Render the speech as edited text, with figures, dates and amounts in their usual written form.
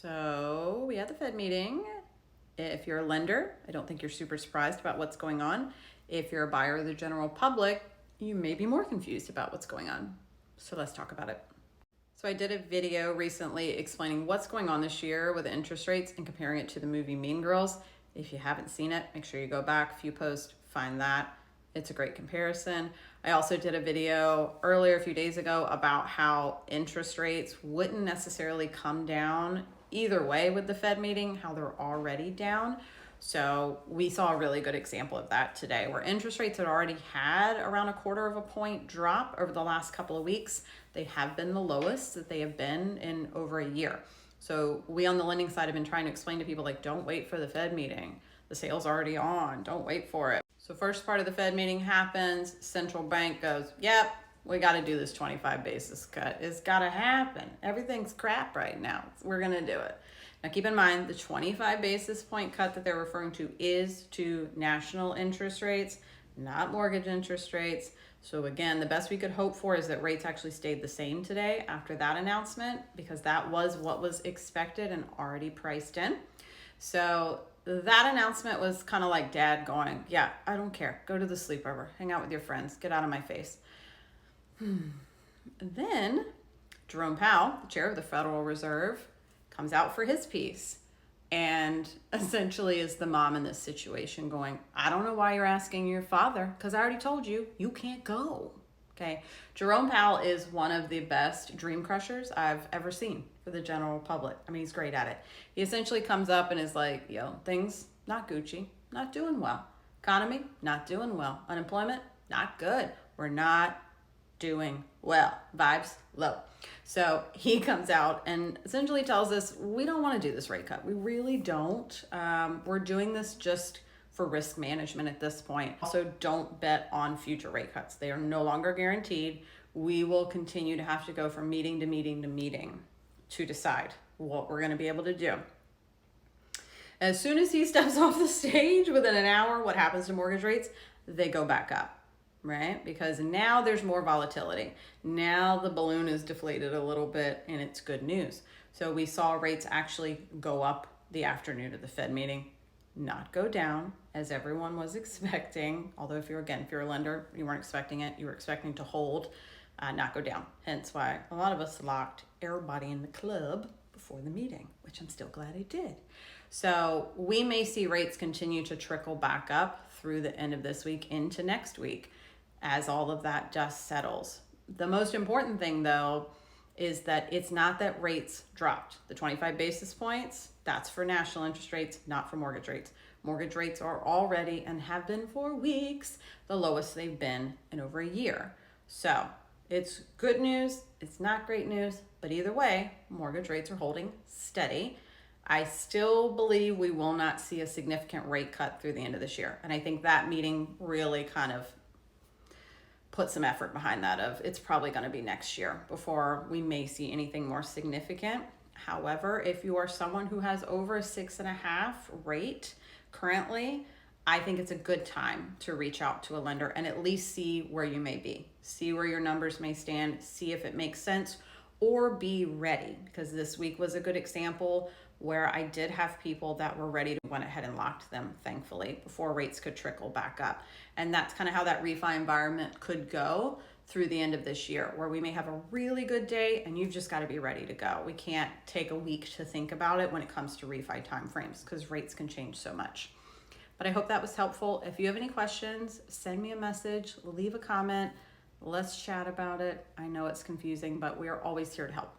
So we had the Fed meeting. If you're a lender, I don't think you're super surprised about what's going on. If you're a buyer of the general public, you may be more confused about what's going on. So let's talk about it. So I did a video recently explaining what's going on this year with interest rates and comparing it to the movie Mean Girls. If you haven't seen it, make sure you go back a few posts, find that. It's a great comparison. I also did a video earlier a few days ago about how interest rates wouldn't necessarily come down either way with the Fed meeting, how they're already down. So we saw a really good example of that today, where interest rates had already had around 1/4 point drop over the last couple of weeks. They have been the lowest that they have been in over a year. So we on the lending side have been trying to explain to people, like, don't wait for the Fed meeting. The sale's already on, don't wait for it. So first part of the Fed meeting happens, central bank goes, yep, we got to do this 25 basis cut. It's got to happen. Everything's crap right now. We're going to do it. Now keep in mind, the 25 basis point cut that they're referring to is to national interest rates, not mortgage interest rates. So again, the best we could hope for is that rates actually stayed the same today after that announcement, because that was what was expected and already priced in. So that announcement was kind of like dad going, yeah, I don't care. Go to the sleepover, hang out with your friends, get out of my face. Then Jerome Powell, the chair of the Federal Reserve, comes out for his piece and essentially is the mom in this situation going, I don't know why you're asking your father, because I already told you, you can't go. Okay. Jerome Powell is one of the best dream crushers I've ever seen for the general public. I mean, he's great at it. He essentially comes up and is like, yo, things not Gucci, not doing well. Economy, not doing well. Unemployment, not good. We're not doing well. Vibes low. So he comes out and essentially tells us, we don't want to do this rate cut. We really don't. We're doing this just for risk management at this point. Also, don't bet on future rate cuts. They are no longer guaranteed. We will continue to have to go from meeting to meeting to meeting to decide what we're going to be able to do. As soon as he steps off the stage, within an hour, what happens to mortgage rates? They go back up. Right? Because now there's more volatility. Now the balloon is deflated a little bit and it's good news. So we saw rates actually go up the afternoon of the Fed meeting, not go down as everyone was expecting. Although if you're a lender, you weren't expecting it. You were expecting to hold, not go down. Hence why a lot of us locked everybody in the club before the meeting, which I'm still glad I did. So we may see rates continue to trickle back up through the end of this week into next week, as all of that dust settles. The most important thing, though, is that it's not that rates dropped. The 25 basis points, that's for national interest rates, not for mortgage rates. Mortgage rates are already, and have been for weeks, the lowest they've been in over a year. So it's good news, it's not great news, but either way, mortgage rates are holding steady. I still believe we will not see a significant rate cut through the end of this year. And I think that meeting really kind of put some effort behind that of it's probably going to be next year before we may see anything more significant. However, if you are someone who has over a 6.5 rate currently, I think it's a good time to reach out to a lender and at least see where you may be, see where your numbers may stand, see if it makes sense, or be ready, because this week was a good example where I did have people that were ready to went ahead and locked them, thankfully, before rates could trickle back up. And that's kind of how that refi environment could go through the end of this year, where we may have a really good day and you've just got to be ready to go. We can't take a week to think about it when it comes to refi timeframes, because rates can change so much. But I hope that was helpful. If you have any questions, send me a message, leave a comment. Let's chat about it. I know it's confusing, but we are always here to help.